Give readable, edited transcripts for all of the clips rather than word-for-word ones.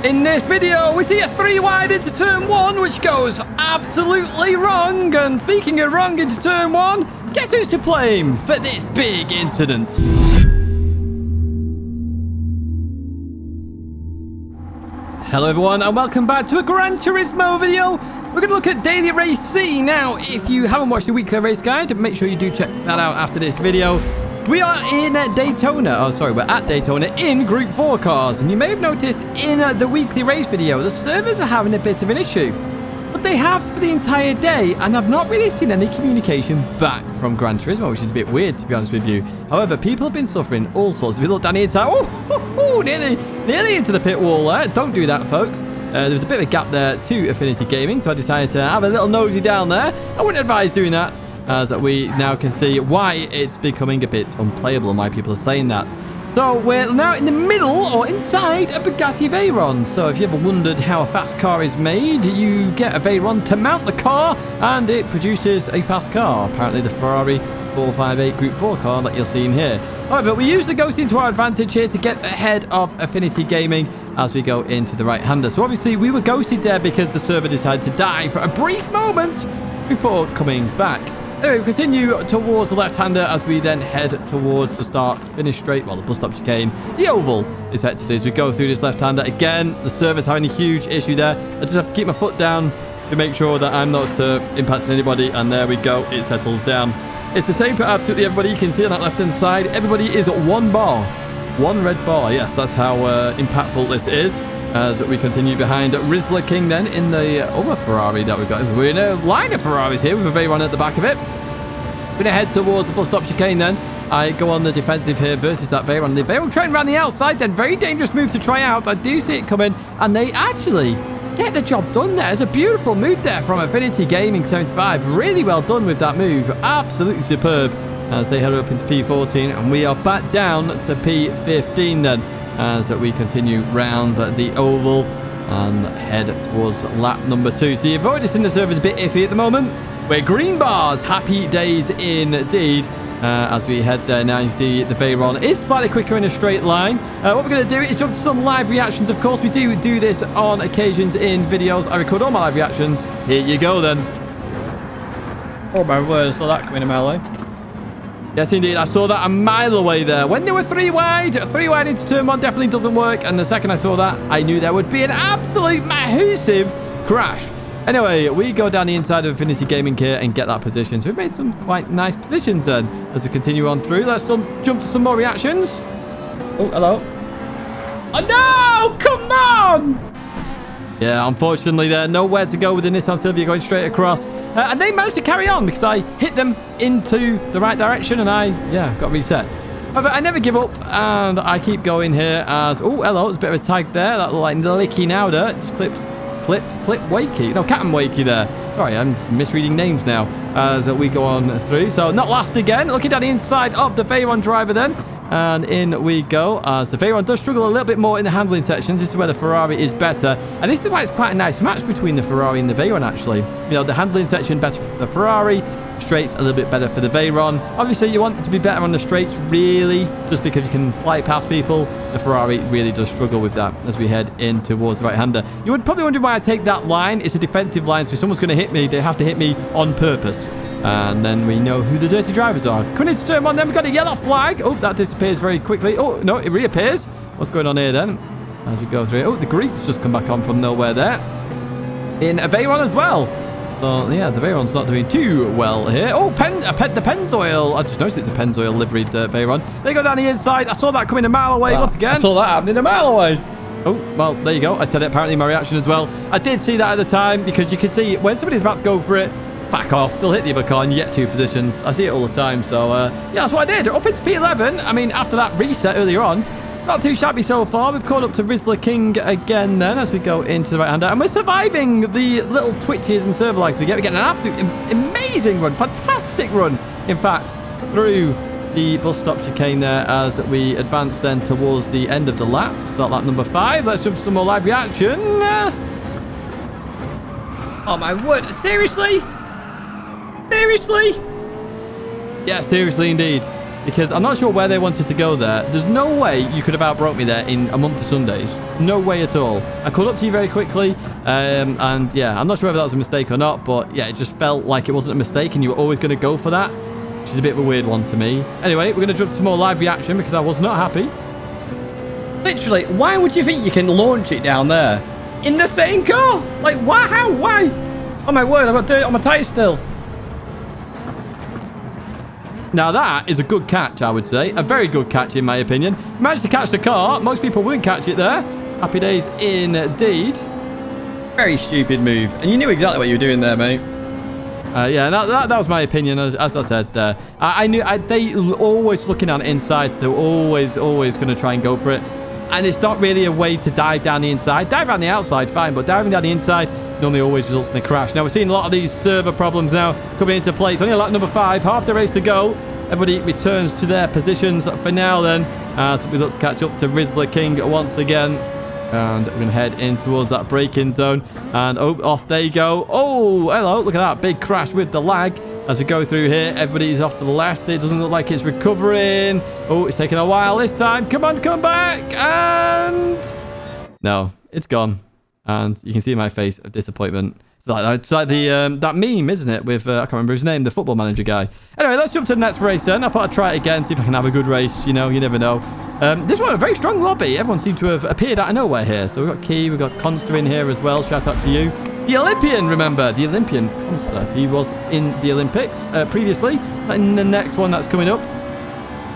In this video, we see a 3-wide into turn 1, which goes absolutely wrong. And speaking of wrong into turn 1, guess who's to blame for this big incident? Hello everyone, and welcome back to a Gran Turismo video. We're going to look at Daily Race C. Now, if you haven't watched the weekly race guide, make sure you do check that out after this video. We are in Daytona. Oh, sorry, we're at Daytona in Group 4 cars. And you may have noticed in the weekly race video, the servers are having a bit of an issue. But they have for the entire day, and I've not really seen any communication back from Gran Turismo, which is a bit weird, to be honest with you. However, people have been suffering all sorts. If you look down the inside, nearly into the pit wall there. Don't do that, folks. There's a bit of a gap there to Affinity Gaming, so I decided to have a little nosy down there. I wouldn't advise doing that, as we now can see why it's becoming a bit unplayable and why people are saying that. So we're now in the middle or inside a Bugatti Veyron. So if you ever wondered how a fast car is made, you get a Veyron to mount the car and it produces a fast car. Apparently the Ferrari 458 Group 4 car that you're seeing here. However, we use the ghosting to our advantage here to get ahead of Affinity Gaming as we go into the right-hander. So obviously we were ghosted there because the server decided to die for a brief moment before coming back. Anyway, we continue towards the left-hander as we then head towards the start-finish straight, well, the bus stop chicane, the oval, effectively, as we go through this left-hander. Again, the server's having a huge issue there. I just have to keep my foot down to make sure that I'm not impacting anybody, and there we go, it settles down. It's the same for absolutely everybody. You can see on that left-hand side, everybody is at one bar. One red bar, yes, that's how impactful this is. As we continue behind Rizzler King then in the other Ferrari that we've got. We're in a line of Ferraris here with a Veyron at the back of it. We're going to head towards the bus stop chicane then. I go on the defensive here versus that Veyron. The Veyron train around the outside then. Very dangerous move to try out. I do see it coming. And they actually get the job done there. It's a beautiful move there from Affinity Gaming 75. Really well done with that move. Absolutely superb as they head up into P14. And we are back down to P15 then, as we continue round the oval and head towards lap number 2. So you've already seen the server's a bit iffy at the moment. We're green bars, happy days indeed. As we head there now, you see the Veyron is slightly quicker in a straight line. What we're going to do is jump to some live reactions. Of course, we do this on occasions in videos. I record all my live reactions. Here you go then. Oh my word, I saw that coming a mile away. Yes, indeed. I saw that a mile away there. When they were 3-wide into turn 1 definitely doesn't work. And the second I saw that, I knew there would be an absolute massive crash. Anyway, we go down the inside of Affinity Gaming here and get that position. So we've made some quite nice positions then as we continue on through. Let's jump to some more reactions. Oh, hello. Oh, no! Come on! Yeah, unfortunately, there nowhere to go with the Nissan Silvia going straight across. And they managed to carry on because I hit them into the right direction and I, got reset. However, I never give up and I keep going here as... Oh, hello, there's a bit of a tag there. That looked like Licky Nauda. Just clip Wakey. No, Captain Wakey there. Sorry, I'm misreading names now as we go on through. So, not last again. Looking down the inside of the Veyron driver then. And in we go, as the Veyron does struggle a little bit more in the handling sections. This is where the Ferrari is better. And this is why it's quite a nice match between the Ferrari and the Veyron, actually. You know, the handling section better for the Ferrari, straights a little bit better for the Veyron. Obviously, you want it to be better on the straights, really, just because you can fly past people. The Ferrari really does struggle with that as we head in towards the right-hander. You would probably wonder why I take that line. It's a defensive line, so if someone's going to hit me, they have to hit me on purpose. And then we know who the dirty drivers are. Coming into turn 1, then we've got a yellow flag. Oh, that disappears very quickly. Oh, no, it reappears. What's going on here then? As we go through it. Oh, the Greek's just come back on from nowhere there. In a Veyron as well. So, yeah, the Veyron's not doing too well here. Oh, the Pennzoil. I just noticed it's a Pennzoil liveried Veyron. They go down the inside. I saw that coming a mile away once again. I saw that happening a mile away. Oh, well, there you go. I said it apparently in my reaction as well. I did see that at the time because you can see when somebody's about to go for it, back off, they'll hit the other car and you get 2 positions. I see it all the time, so yeah, that's what I did. Up into P11. I mean, after that reset earlier on, not too shabby so far. We've caught up to Rizzler King again then as we go into the right-hander, and we're surviving the little twitches and server lags we get. We're getting an absolute amazing run, fantastic run, in fact, through the bus stop chicane there as we advance then towards the end of the lap. Start lap number 5. Let's jump to some more live reaction. Oh my word, seriously? Seriously? Yeah, seriously indeed. Because I'm not sure where they wanted to go there. There's no way you could have outbroke me there in a month of Sundays. No way at all. I caught up to you very quickly. And yeah, I'm not sure whether that was a mistake or not, but yeah, it just felt like it wasn't a mistake and you were always going to go for that, which is a bit of a weird one to me. Anyway, we're going to jump to some more live reaction because I was not happy. Literally, why would you think you can launch it down there? In the same car? Like, why? How? Why? Oh my word, I've got dirt on my tyres still. Now that is a good catch, I would say. A very good catch, in my opinion. Managed to catch the car. Most people wouldn't catch it there. Happy days indeed. Very stupid move. And you knew exactly what you were doing there, mate. Yeah, that was my opinion, as I said there. I knew they were always looking on inside. They were always going to try and go for it. And it's not really a way to dive down the inside. Dive around the outside, fine, but diving down the inside normally always results in a crash. Now, we're seeing a lot of these server problems now coming into play. It's only lap number 5, half the race to go. Everybody returns to their positions for now then, as we look to catch up to Rizzler King once again. And we're going to head in towards that braking zone. And oh, off they go. Oh, hello, look at that big crash with the lag. As we go through here, everybody's off to the left. It doesn't look like it's recovering. Oh, it's taking a while this time. Come on, come back. And no, it's gone. And you can see my face of disappointment. It's like the that meme, isn't it? With I can't remember his name, the football manager guy. Anyway, let's jump to the next race then. I thought I'd try it again, see if I can have a good race. You know, you never know. This one, a very strong lobby. Everyone seemed to have appeared out of nowhere here. So we've got Key, we've got Conster in here as well. Shout out to you. The Olympian, remember, the Olympian Conster. He was in the Olympics previously. In the next one that's coming up.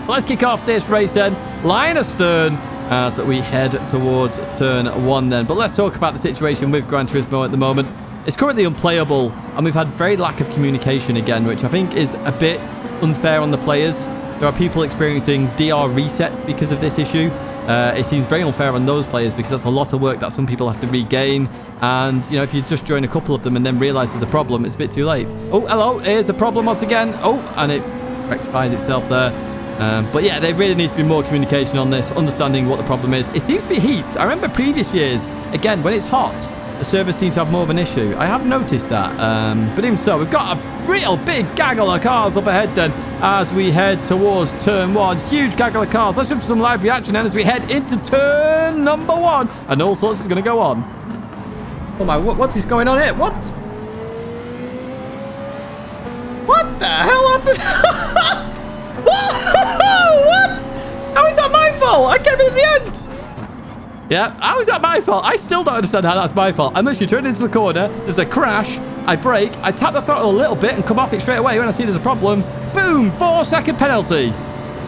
But let's kick off this race then. Line astern as we head towards turn 1 then. But let's talk about the situation with Gran Turismo at the moment. It's currently unplayable, and we've had very lack of communication again, which I think is a bit unfair on the players. There are people experiencing DR resets because of this issue. It seems very unfair on those players because that's a lot of work that some people have to regain. And, you know, if you just join a couple of them and then realize there's a problem, it's a bit too late. Oh, hello, here's the problem once again. Oh, and it rectifies itself there. But yeah, there really needs to be more communication on this, understanding what the problem is. It seems to be heat. I remember previous years, again, when it's hot, the servers seem to have more of an issue. I have noticed that. But even so, we've got a real big gaggle of cars up ahead then as we head towards turn 1. Huge gaggle of cars. Let's jump for some live reaction then as we head into turn number 1. And all sorts is going to go on. Oh my, what is going on here? What? What the hell happened? What? How is that my fault? I came in at the end. Yeah, how is that my fault? I still don't understand how that's my fault. I literally turn into the corner, there's a crash, I brake, I tap the throttle a little bit and come off it straight away when I see there's a problem. Boom, 4-second penalty.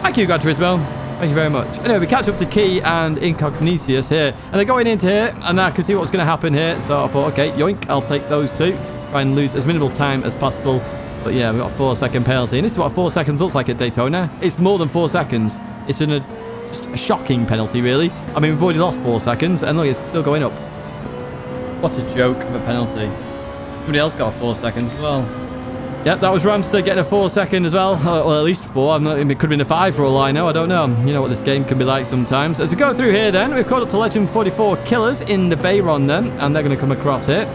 Thank you, Gran Turismo. Thank you very much. Anyway, we catch up to Key and Incognitius here, and they're going into here, and I can see what's going to happen here. So I thought, okay, yoink, I'll take those two. Try and lose as minimal time as possible. But yeah, we've got a 4-second penalty, and this is what 4 seconds looks like at Daytona. It's more than 4 seconds. It's a shocking penalty, really. I mean, we've already lost 4 seconds, and look, it's still going up. What a joke of a penalty. Somebody else got 4 seconds as well. Yep, that was Ramster getting a 4-second as well. Or at least 4. It could have been a 5 for all I know. I don't know. You know what this game can be like sometimes. As we go through here then, we've caught up to Legend 44 Killers in the Veyron then, and they're going to come across here.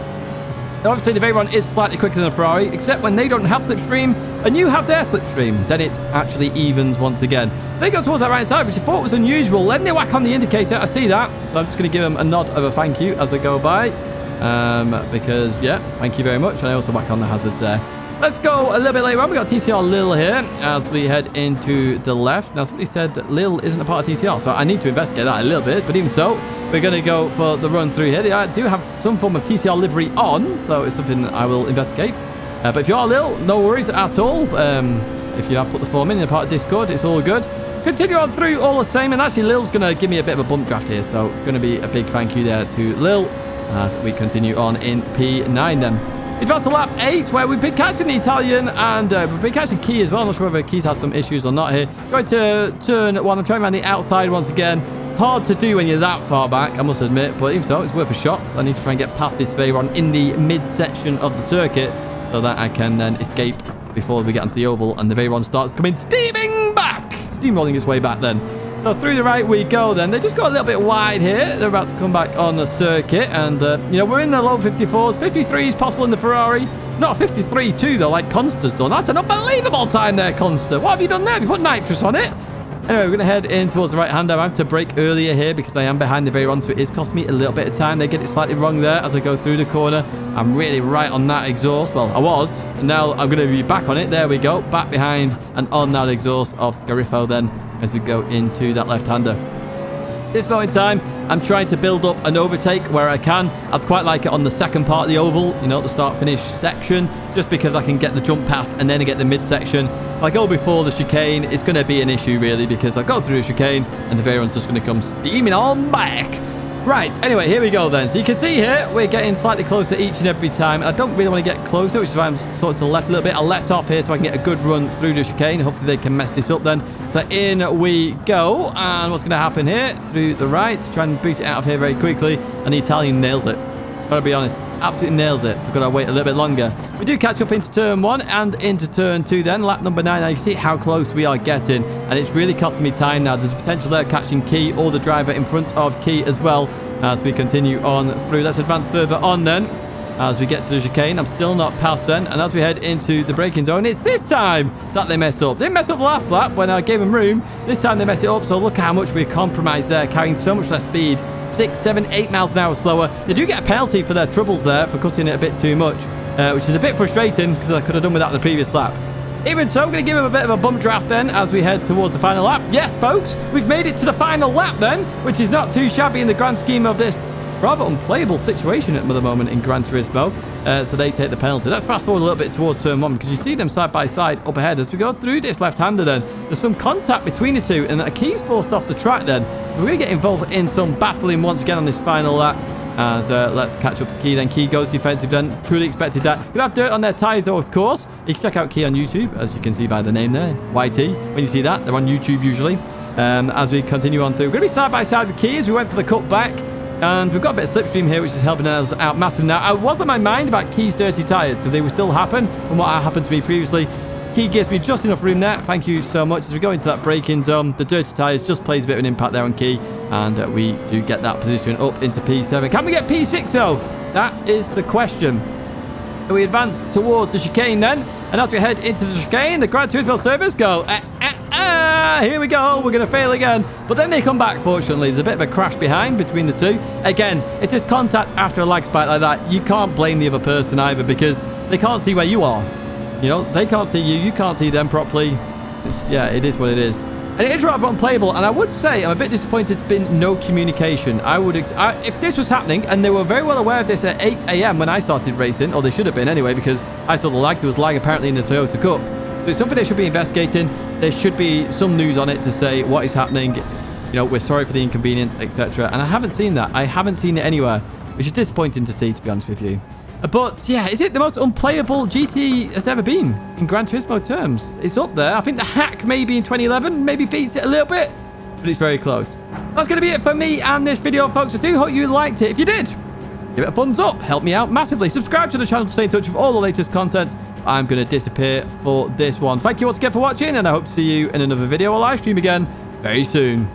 Now, obviously, the Veyron is slightly quicker than the Ferrari, except when they don't have slipstream and you have their slipstream, then it's actually evens once again. So they go towards that right side, which I thought was unusual. Then they whack on the indicator. I see that. So I'm just going to give them a nod of a thank you as they go by. Because, yeah, thank you very much. And I also whack on the hazards there. Let's go a little bit later on. We've got TCR Lil here as we head into the left. Now, somebody said that Lil isn't a part of TCR, so I need to investigate that a little bit. But even so, we're going to go for the run through here. They do have some form of TCR livery on, so it's something I will investigate. But if you are Lil, no worries at all. If you have put the form in, you're part of Discord, it's all good. Continue on through all the same. And actually, Lil's going to give me a bit of a bump draft here, so going to be a big thank you there to Lil as we continue on in P9 then. Advance to lap 8, where we've been catching the Italian and we've been catching Key as well. I'm not sure whether Key's had some issues or not here. Going to turn 1. I'm trying around the outside once again. Hard to do when you're that far back, I must admit. But even so, it's worth a shot. I need to try and get past this Veyron in the mid-section of the circuit so that I can then escape before we get onto the oval and the Veyron starts coming steaming back. Steamrolling its way back then. So through the right we go then. They just got a little bit wide here. They're about to come back on the circuit. And, you know, we're in the low 54s. 53s possible in the Ferrari. Not a 53-2, though, like Conster's done. That's an unbelievable time there, Conster. What have you done there? Have you put nitrous on it? Anyway, we're going to head in towards the right-hand. I have to brake earlier here because I am behind the Veyron, so it is costing me a little bit of time. They get it slightly wrong there as I go through the corner. I'm really right on that exhaust. Well, I was. And now I'm going to be back on it. There we go. Back behind and on that exhaust of Scarifo then as we go into that left-hander. This moment in time, I'm trying to build up an overtake where I can. I'd quite like it on the second part of the oval, you know, the start-finish section, just because I can get the jump past and then I get the mid-section. If I go before the chicane, it's going to be an issue, really, because I go through the chicane and the Veyron's just going to come steaming on back. Right, anyway, here we go then. So you can see here, we're getting slightly closer each and every time. I don't really want to get closer, which is why I'm sort of to the left a little bit. I'll let off here so I can get a good run through the chicane. Hopefully they can mess this up then. So in we go. And what's going to happen here? Through the right. Try and boost it out of here very quickly. And the Italian nails it. Gotta be honest. Absolutely nails it. So I've got to wait a little bit longer. We do catch up into turn 1 and into turn 2 then. Lap number 9. Now you see how close we are getting. And it's really costing me time now. There's potential there catching Key or the driver in front of Key as well. As we continue on through. Let's advance further on then. As we get to the chicane, I'm still not past then. And as we head into the braking zone, it's this time that they mess up. They messed up last lap when I gave them room. This time they mess it up. So look how much we compromised there, carrying so much less speed. 6, 7, 8 miles an hour slower. They do get a penalty for their troubles there for cutting it a bit too much, which is a bit frustrating because I could have done without the previous lap. Even so, I'm going to give him a bit of a bump draft then as we head towards the final lap. Yes, folks, we've made it to the final lap then, which is not too shabby in the grand scheme of this rather unplayable situation at the moment in Gran Turismo. So they take the penalty. Let's fast forward a little bit towards turn 1 because you see them side by side up ahead as we go through this left-hander then. There's some contact between the two and a Key's forced off the track then. We're going to get involved in some battling once again on this final lap. So let's catch up to Key then. Key goes defensive then. Truly expected that. Gonna have dirt on their tyres though, of course. You can check out Key on YouTube, as you can see by the name there, YT. When you see that, they're on YouTube usually. As we continue on through, we're going to be side by side with Key as we went for the cut back. And we've got a bit of slipstream here, which is helping us out massive now. I was on my mind about Key's dirty tyres because they will still happen from what happened to me previously. Key gives me just enough room there. Thank you so much. As we go into that braking zone, the dirty tyres just plays a bit of an impact there on Key. And we do get that position up into P7. Can we get P6 though? That is the question. We advance towards the chicane then. And as we head into the chicane, the Gran Turismo servers go, here we go. We're going to fail again. But then they come back, fortunately. There's a bit of a crash behind between the two. Again, it is contact after a lag spike like that. You can't blame the other person either because they can't see where you are. You know, they can't see you. You can't see them properly. Yeah, it is what it is. And it is rather unplayable. And I would say I'm a bit disappointed there's been no communication. If this was happening, and they were very well aware of this at 8 a.m. when I started racing, or they should have been anyway, because I saw the lag. There was lag apparently in the Toyota Cup. So it's something they should be investigating. There should be some news on it to say what is happening. You know, we're sorry for the inconvenience, etc. And I haven't seen that. I haven't seen it anywhere, which is disappointing to see, to be honest with you. But yeah, is it the most unplayable GT has ever been in Gran Turismo terms? It's up there. I think the hack maybe in 2011 maybe beats it a little bit, but it's very close. That's going to be it for me and this video, folks. I do hope you liked it. If you did, give it a thumbs up. Help me out massively. Subscribe to the channel to stay in touch with all the latest content. I'm going to disappear for this one. Thank you once again for watching, and I hope to see you in another video or live stream again very soon.